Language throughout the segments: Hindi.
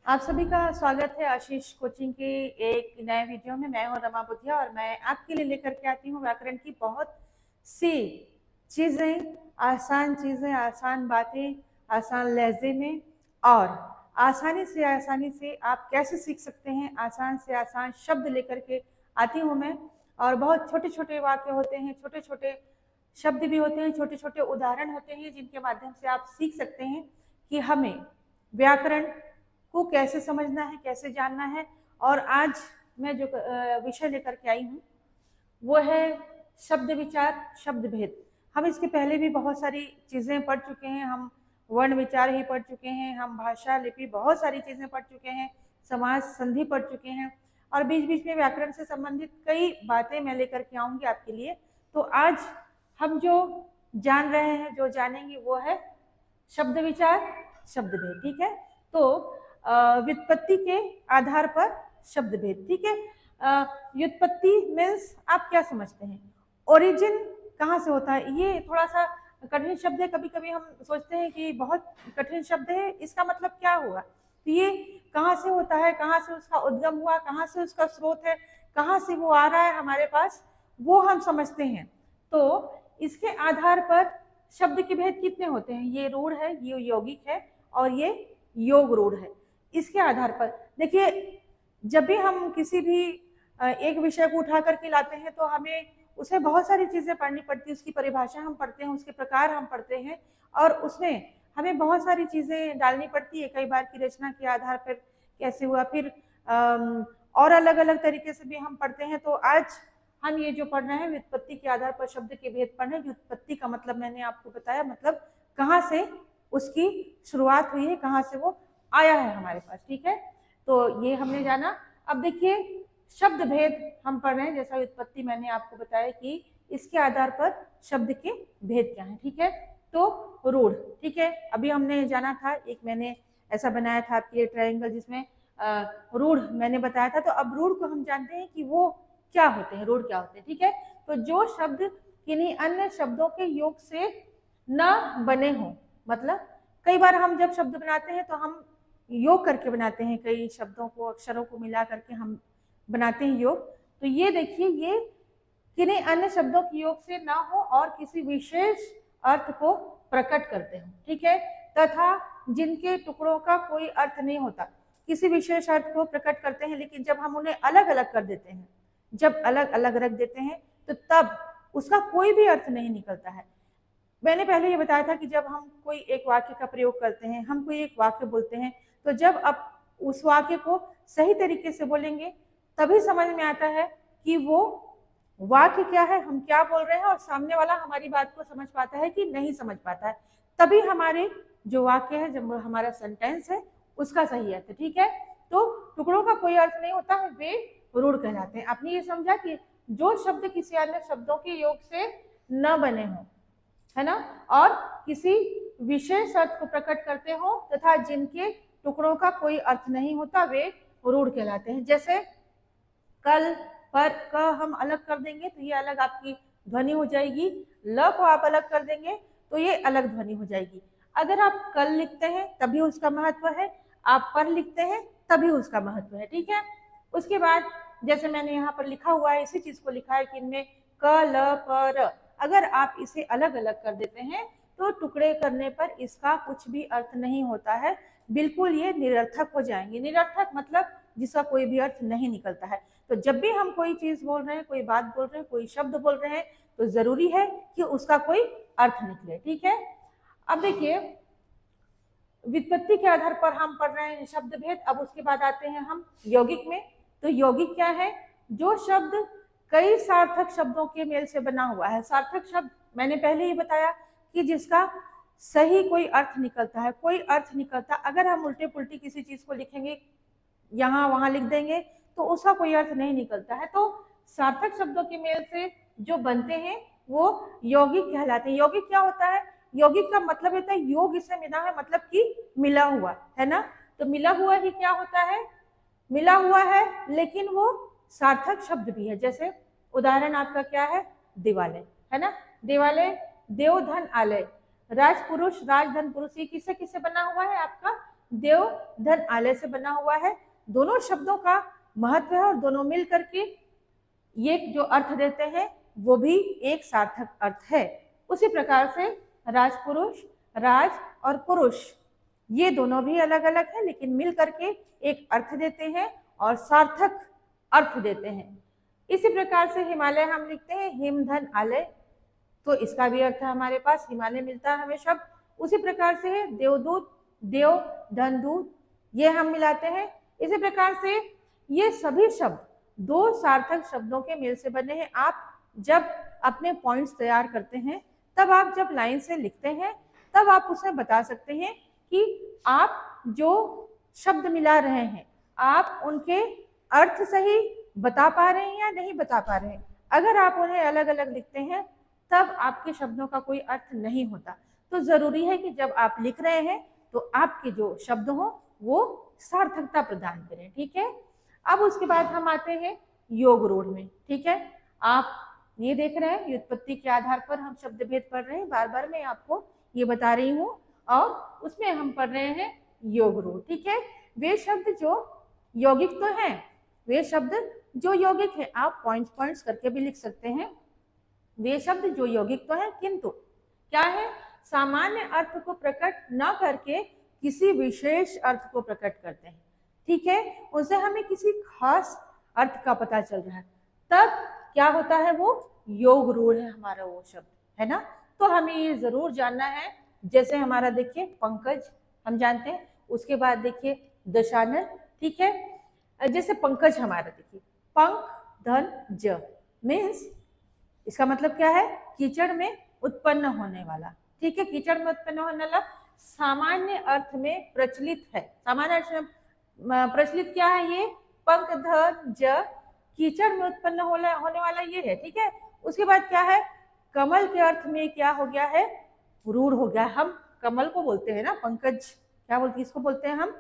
आप सभी का स्वागत है आशीष कोचिंग के एक नए वीडियो में। मैं हूं रमा बुधिया और मैं आपके लिए लेकर के आती हूं व्याकरण की बहुत सी चीज़ें, आसान बातें, आसान लहजे में, और आसानी से आप कैसे सीख सकते हैं। आसान से आसान शब्द लेकर के आती हूँ मैं, और बहुत छोटे छोटे वाक्य होते हैं, छोटे छोटे शब्द भी होते हैं, छोटे छोटे उदाहरण होते हैं जिनके माध्यम से आप सीख सकते हैं कि हमें व्याकरण को कैसे समझना है, कैसे जानना है। और आज मैं जो विषय लेकर के आई हूँ वो है शब्द विचार, शब्द भेद। हम इसके पहले भी बहुत सारी चीज़ें पढ़ चुके हैं। हम वर्ण विचार ही पढ़ चुके हैं, हम भाषा लिपि बहुत सारी चीज़ें पढ़ चुके हैं, समाज संधि पढ़ चुके हैं, और बीच बीच में व्याकरण से संबंधित कई बातें मैं लेकर के आऊँगी आपके लिए। तो आज हम जो जान रहे हैं, जो जानेंगे, वो है शब्द विचार, शब्द भेद। ठीक है, तो व्युत्पत्ति के आधार पर शब्द भेद। ठीक है, व्युत्पत्ति मीन्स आप क्या समझते हैं, ओरिजिन कहाँ से होता है। ये थोड़ा सा कठिन शब्द है, कभी कभी हम सोचते हैं कि बहुत कठिन शब्द है, इसका मतलब क्या होगा। तो ये कहाँ से होता है, कहाँ से उसका उद्गम हुआ, कहाँ से उसका स्रोत है, कहाँ से वो आ रहा है हमारे पास, वो हम समझते हैं। तो इसके आधार पर शब्द के भेद कितने होते हैं। ये रूढ़ है, ये यौगिक है, और ये योग रूढ़ है। इसके आधार पर देखिए, जब भी हम किसी भी एक विषय को उठा करके लाते हैं तो हमें उसमें बहुत सारी चीज़ें पढ़नी पड़ती है। उसकी परिभाषा हम पढ़ते हैं, उसके प्रकार हम पढ़ते हैं, और उसमें हमें बहुत सारी चीज़ें डालनी पड़ती है। कई बार की रचना के आधार पर कैसे हुआ, फिर और अलग अलग तरीके से भी हम पढ़ते हैं। तो आज हम ये जो पढ़ रहे हैं, व्युत्पत्ति के आधार पर शब्द के भेद पढ़ रहे हैं। व्युत्पत्ति का मतलब मैंने आपको बताया, मतलब कहाँ से उसकी शुरुआत हुई है, कहाँ से वो आया है हमारे पास। ठीक है, तो ये हमने जाना। अब देखिए, शब्द भेद हम पढ़ रहे हैं। जैसा व्युत्पत्ति मैंने आपको बताया कि इसके आधार पर शब्द के भेद क्या है। ठीक है, तो रूढ़। ठीक है, अभी हमने जाना था, एक मैंने ऐसा बनाया था आपके लिए ट्रायंगल, जिसमें रूढ़ मैंने बताया था। तो अब रूढ़ को हम जानते हैं कि वो क्या होते हैं, रूढ़ क्या होते हैं। ठीक है, तो जो शब्द किन्हीं अन्य शब्दों के योग से न बने हों, मतलब कई बार हम जब शब्द बनाते हैं तो हम योग करके बनाते हैं, कई शब्दों को, अक्षरों को मिला करके हम बनाते हैं योग। तो ये देखिए, ये किन्हीं अन्य शब्दों के योग से ना हो और किसी विशेष अर्थ को प्रकट करते हो। ठीक है, तथा जिनके टुकड़ों का कोई अर्थ नहीं होता। किसी विशेष अर्थ को प्रकट करते हैं, लेकिन जब हम उन्हें अलग अलग कर देते हैं, जब अलग अलग रख देते हैं, तो तब उसका कोई भी अर्थ नहीं निकलता है। मैंने पहले ये बताया था कि जब हम कोई एक वाक्य का प्रयोग करते हैं, हम कोई एक वाक्य बोलते हैं, तो जब आप उस वाक्य को सही तरीके से बोलेंगे तभी समझ में आता है कि वो वाक्य क्या है, हम क्या बोल रहे हैं, और सामने वाला हमारी बात को समझ पाता है कि नहीं समझ पाता है। तभी हमारे जो वाक्य है, जब हमारा सेंटेंस है, उसका सही अर्थ है। ठीक है, तो टुकड़ों का कोई अर्थ नहीं होता है, वे रूढ़ कहलाते हैं। आपने ये समझा कि जो शब्द किसी अन्य शब्दों के योग से न बने हों, है ना, और किसी विशेष अर्थ को प्रकट करते हो, तथा जिनके टुकड़ों का कोई अर्थ नहीं होता, वे रूढ़ कहलाते हैं। जैसे कल, पर का हम अलग कर देंगे तो ये अलग आपकी ध्वनि हो जाएगी। ल को आप अलग कर देंगे तो ये अलग ध्वनि हो जाएगी। अगर आप कल लिखते हैं तभी उसका महत्व है, आप पर लिखते हैं तभी उसका महत्व है। ठीक है, उसके बाद जैसे मैंने यहाँ पर लिखा हुआ है, इसी चीज को लिखा है कि इनमें क ल प र, अगर आप इसे अलग अलग कर देते हैं तो टुकड़े करने पर इसका कुछ भी अर्थ नहीं होता है, बिल्कुल ये निरर्थक हो जाएंगे। निरर्थक मतलब जिसका कोई भी अर्थ नहीं निकलता है। तो जब भी हम कोई चीज बोल रहे हैं, कोई बात बोल रहे हैं, कोई शब्द बोल रहे हैं, तो जरूरी है कि उसका कोई अर्थ निकले। ठीक है, अब देखिए, व्युत्पत्ति के आधार पर हम पढ़ रहे हैं शब्द भेद। अब उसके बाद आते हैं हम यौगिक में। तो यौगिक क्या है, जो शब्द कई सार्थक शब्दों के मेल से बना हुआ है। सार्थक शब्द मैंने पहले ही बताया कि जिसका सही कोई अर्थ निकलता है, कोई अर्थ निकलता। अगर हम उल्टे पुल्टी किसी चीज को लिखेंगे, यहाँ वहां लिख देंगे, तो उसका कोई अर्थ नहीं निकलता है। तो सार्थक शब्दों के मेल से जो बनते हैं वो यौगिक कहलाते हैं। यौगिक क्या होता है, यौगिक का मतलब होता है योग इससे मिला है, मतलब कि मिला हुआ है ना। तो मिला हुआ ही क्या होता है, मिला हुआ है, लेकिन वो सार्थक शब्द भी है। जैसे उदाहरण आपका क्या है, दिवालय, है ना। दिवालय, देव धन आलय, राजपुरुष, राजधन पुरुष, ये किससे किससे बना हुआ है, आपका देव धन आलय से बना हुआ है। दोनों शब्दों का महत्व है और दोनों मिल करके ये जो अर्थ देते हैं वो भी एक सार्थक अर्थ है। उसी प्रकार से राजपुरुष, राज और पुरुष ये दोनों भी अलग अलग हैं, लेकिन मिल करके एक अर्थ देते हैं और सार्थक अर्थ देते हैं। इसी प्रकार से हिमालय हम लिखते हैं हिम धन आलय, तो इसका भी अर्थ है हमारे पास हिमालय मिलता है हमें शब्द। उसी प्रकार से है देवदूत, देव धन दूत, ये हम मिलाते हैं। इसी प्रकार से ये सभी शब्द दो सार्थक शब्दों के मेल से बने हैं। आप जब अपने पॉइंट्स तैयार करते हैं, तब आप जब लाइन से लिखते हैं, तब आप उसमें बता सकते हैं कि आप जो शब्द मिला रहे हैं आप उनके अर्थ सही बता पा रहे हैं या नहीं बता पा रहे हैं। अगर आप उन्हें अलग अलग लिखते हैं तब आपके शब्दों का कोई अर्थ नहीं होता। तो जरूरी है कि जब आप लिख रहे हैं तो आपके जो शब्द हो वो सार्थकता प्रदान करें। ठीक है, अब उसके बाद हम आते हैं योग रूढ़ में। ठीक है, आप ये देख रहे हैं व्युत्पत्ति के आधार पर हम शब्द भेद पढ़ रहे हैं। बार बार मैं आपको ये बता रही हूँ और उसमें हम पढ़ रहे हैं योग रूढ़। ठीक है, वे शब्द जो यौगिक तो हैं, वे शब्द जो यौगिक है, आप पॉइंट्स पॉइंट्स करके भी लिख सकते हैं। वे शब्द जो यौगिक तो है किंतु क्या है, सामान्य अर्थ को प्रकट न करके किसी विशेष अर्थ को प्रकट करते हैं। ठीक है, उनसे हमें किसी खास अर्थ का पता चल रहा है, तब क्या होता है, वो योग रूढ़ है हमारा वो शब्द, है ना। तो हमें ये जरूर जानना है। जैसे हमारा देखिए पंकज हम जानते हैं, उसके बाद देखिए दशानन। ठीक है, जैसे पंकज हमारा देखिए पंक धन ज मीन्स इसका मतलब क्या है, कीचड़ में उत्पन्न होने वाला। ठीक है, कीचड़ में उत्पन्न होने वाला सामान्य अर्थ में प्रचलित है। सामान्य अर्थ में प्रचलित क्या है, ये पंक धन ज कीचड़ में उत्पन्न होने वाला ये है। ठीक है, उसके बाद क्या है, कमल के अर्थ में क्या हो गया है, रूढ़ हो गया। हम कमल को बोलते हैं ना, पंकज क्या बोलते हैं, इसको बोलते हैं हम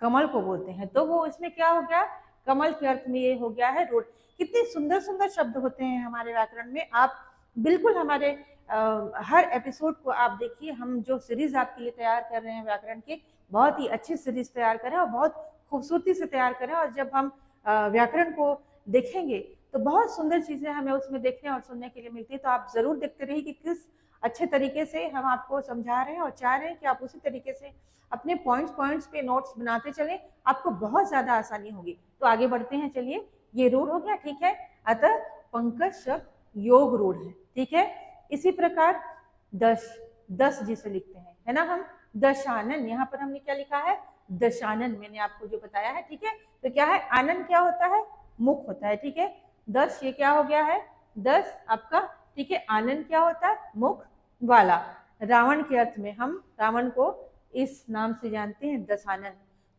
कमल को बोलते हैं, तो वो इसमें क्या हो गया, कमल के अर्थ में ये हो गया है रूढ़। कितने सुंदर सुंदर शब्द होते हैं हमारे व्याकरण में। आप बिल्कुल हमारे हर एपिसोड को आप देखिए। हम जो सीरीज आपके लिए तैयार कर रहे हैं व्याकरण की, बहुत ही अच्छी सीरीज तैयार करें और बहुत खूबसूरती से तैयार करें। और जब हम व्याकरण को देखेंगे तो बहुत सुंदर चीजें हमें उसमें देखने और सुनने के लिए मिलती है। तो आप जरूर देखते रहिए कि किस अच्छे तरीके से हम आपको समझा रहे हैं और चाह रहे हैं कि आप उसी तरीके से अपने पॉइंट्स पे नोट्स बनाते चलें, आपको बहुत ज्यादा आसानी होगी। तो आगे बढ़ते हैं, चलिए। ये रूढ़ हो गया, ठीक है। अतः पंकज शब्द योग रूढ़ है, ठीक है। इसी प्रकार दस जिसे लिखते हैं, है ना, हम दशानन, यहाँ पर हमने क्या लिखा है, दशानन, मैंने आपको जो बताया है, ठीक है। तो क्या है, आनंद क्या होता है, मुख होता है, ठीक है। 10 ये क्या हो गया है, 10 आपका, ठीक है। आनंद क्या होता है, मुख वाला। रावण के अर्थ में हम रावण को इस नाम से जानते हैं, दशानन।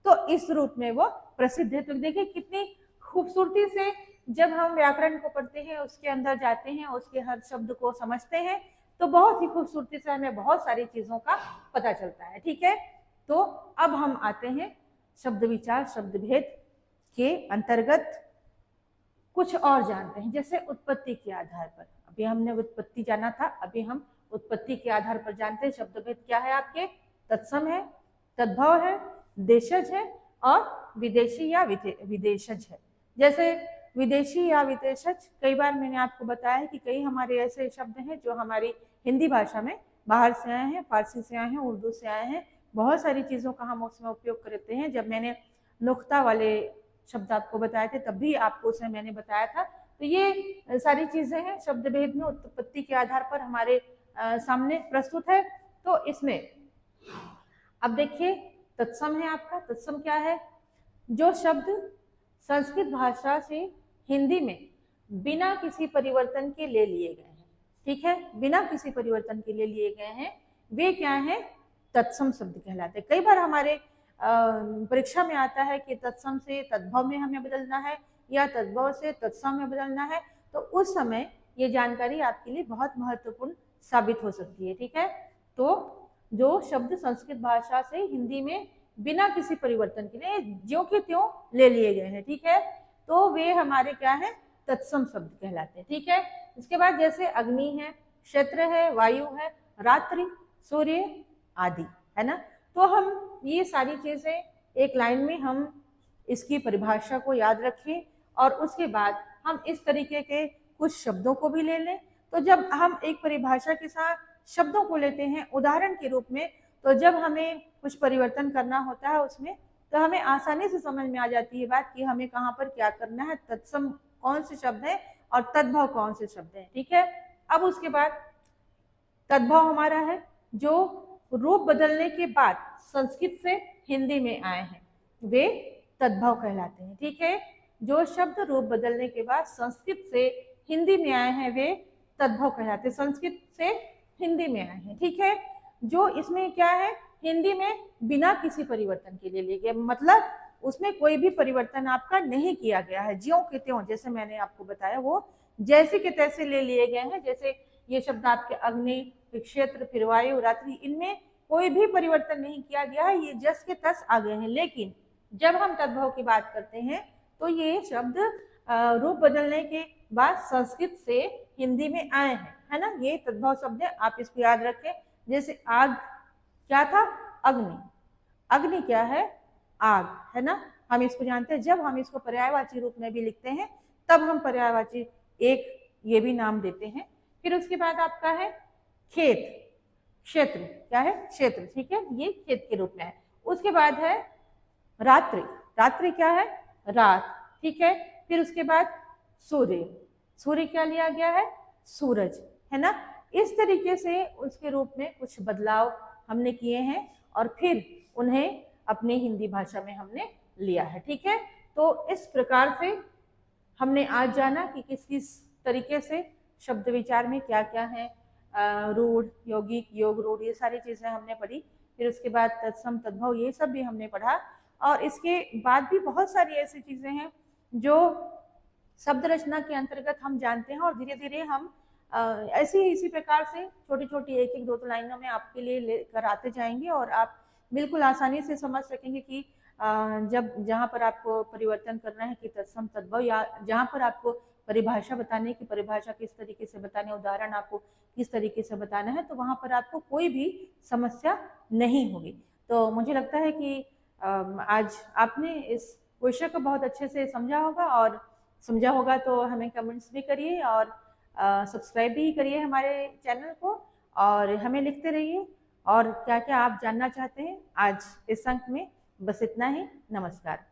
तो इस रूप में वो प्रसिद्ध है। तो देखिए कितनी खूबसूरती से जब हम व्याकरण को पढ़ते हैं, उसके अंदर जाते हैं, उसके हर शब्द को समझते हैं, तो बहुत ही खूबसूरती से हमें बहुत सारी चीजों का पता चलता है, ठीक है। तो अब हम आते हैं शब्द विचार, शब्द भेद के अंतर्गत कुछ और जानते हैं, जैसे उत्पत्ति के आधार पर। अभी हमने उत्पत्ति जाना था, अभी हम उत्पत्ति के आधार पर जानते हैं शब्द भेद क्या है आपके, तत्सम है, तद्भव है, देशज है और विदेशी या विदेशज है। जैसे विदेशी या विदेशज, कई बार मैंने आपको बताया है कि कई हमारे ऐसे शब्द हैं जो हमारी हिंदी भाषा में बाहर से आए हैं, फारसी से आए हैं, उर्दू से आए हैं, बहुत सारी चीज़ों का हम उसमें उपयोग करते हैं। जब मैंने नुक्ता वाले शब्द आपको बताए थे तब भी आपको उसमें मैंने बताया था। तो ये सारी चीज़ें हैं शब्द भेद में, उत्पत्ति के आधार पर हमारे सामने प्रस्तुत है। तो इसमें अब देखिए तत्सम है आपका। तत्सम क्या है, जो शब्द संस्कृत भाषा से हिंदी में बिना किसी परिवर्तन के ले लिए गए हैं, ठीक है, बिना किसी परिवर्तन के ले लिए गए हैं, वे क्या है, तत्सम शब्द कहलाते हैं। कई बार हमारे परीक्षा में आता है कि तत्सम से तद्भव में हमें बदलना है या तद्भव से तत्सम में बदलना है, तो उस समय ये जानकारी आपके लिए बहुत महत्वपूर्ण साबित हो सकती है, ठीक है। तो जो शब्द संस्कृत भाषा से हिंदी में बिना किसी परिवर्तन के लिए ज्यों के त्यों ले लिए गए हैं, ठीक है, तो वे हमारे क्या है, तत्सम शब्द कहलाते हैं, ठीक है। इसके बाद जैसे अग्नि है, क्षेत्र है, वायु है, रात्रि, सूर्य आदि, है ना। तो हम ये सारी चीज़ें एक लाइन में हम इसकी परिभाषा को याद रखें और उसके बाद हम इस तरीके के कुछ शब्दों को भी ले लें। तो जब हम एक परिभाषा के साथ शब्दों को लेते हैं उदाहरण के रूप में, तो जब हमें कुछ परिवर्तन करना होता है उसमें, तो हमें आसानी से समझ में आ जाती है बात कि हमें कहाँ पर क्या करना है, तत्सम कौन से शब्द हैं और तद्भव कौन से शब्द हैं। ठीक है, अब उसके बाद तद्भव हमारा है जो रूप बदलने के बाद संस्कृत से हिंदी में आए हैं, वे तद्भव कहलाते हैं। ठीक है, जो शब्द रूप बदलने के बाद संस्कृत से हिंदी में आए हैं वे तद्भव कहलाते हैं, संस्कृत से हिंदी में आए हैं। ठीक है, जो इसमें क्या है, हिंदी में बिना किसी परिवर्तन के लिए गया, मतलब उसमें कोई भी परिवर्तन आपका नहीं किया गया है, ज्यों के त्यों जैसे मैंने आपको बताया वो जैसे के तैसे ले लिए गए हैं। जैसे ये शब्द आपके अग्नि, क्षेत्र, फिर वायु, रात्रि, इनमें कोई भी परिवर्तन नहीं किया गया है, ये जस के तस आ गए हैं। लेकिन जब हम तद्भव की बात करते हैं तो ये शब्द रूप बदलने के बाद संस्कृत से हिंदी में आए हैं, है ना, ये तद्भव शब्द है, आप इसको याद रखें। जैसे आग क्या था, अग्नि, अग्नि क्या है, आग, है ना, हम इसको जानते हैं। जब हम इसको पर्यायवाची रूप में भी लिखते हैं तब हम पर्यायवाची एक ये भी नाम देते हैं। फिर उसके बाद आपका है खेत, क्षेत्र क्या है, क्षेत्र, ठीक है, ये खेत के रूप में है। उसके बाद है रात्रि, रात्रि क्या है, रात, ठीक है। फिर उसके बाद सूर्य, सूर्य क्या लिया गया है, सूरज, है ना। इस तरीके से उसके रूप में कुछ बदलाव हमने किए हैं और फिर उन्हें अपनी हिंदी भाषा में हमने लिया है। ठीक है, तो इस प्रकार से हमने आज जाना कि किस किस तरीके से शब्द विचार में क्या क्या है, रूढ़, यौगिक, योग रूढ़, ये सारी चीज़ें हमने पढ़ी। फिर उसके बाद तत्सम, तद्भव, ये सब भी हमने पढ़ा। और इसके बाद भी बहुत सारी ऐसी चीज़ें हैं जो शब्द रचना के अंतर्गत हम जानते हैं और धीरे धीरे हम ऐसे ही इसी प्रकार से छोटी छोटी एक एक दो दो लाइनों में आपके लिए लेकर आते जाएंगे और आप बिल्कुल आसानी से समझ सकेंगे कि जब जहाँ पर आपको परिवर्तन करना है कि तत्सम, तद्भव, या जहाँ पर आपको परिभाषा बताने की, परिभाषा किस तरीके से बताने, उदाहरण आपको किस तरीके से बताना है, तो वहाँ पर आपको कोई भी समस्या नहीं होगी। तो मुझे लगता है कि आज आपने इस विषय को बहुत अच्छे से समझा होगा, और समझा होगा तो हमें कमेंट्स भी करिए और सब्सक्राइब भी करिए हमारे चैनल को और हमें लिखते रहिए और क्या क्या आप जानना चाहते हैं। आज इस अंक में बस इतना ही। नमस्कार।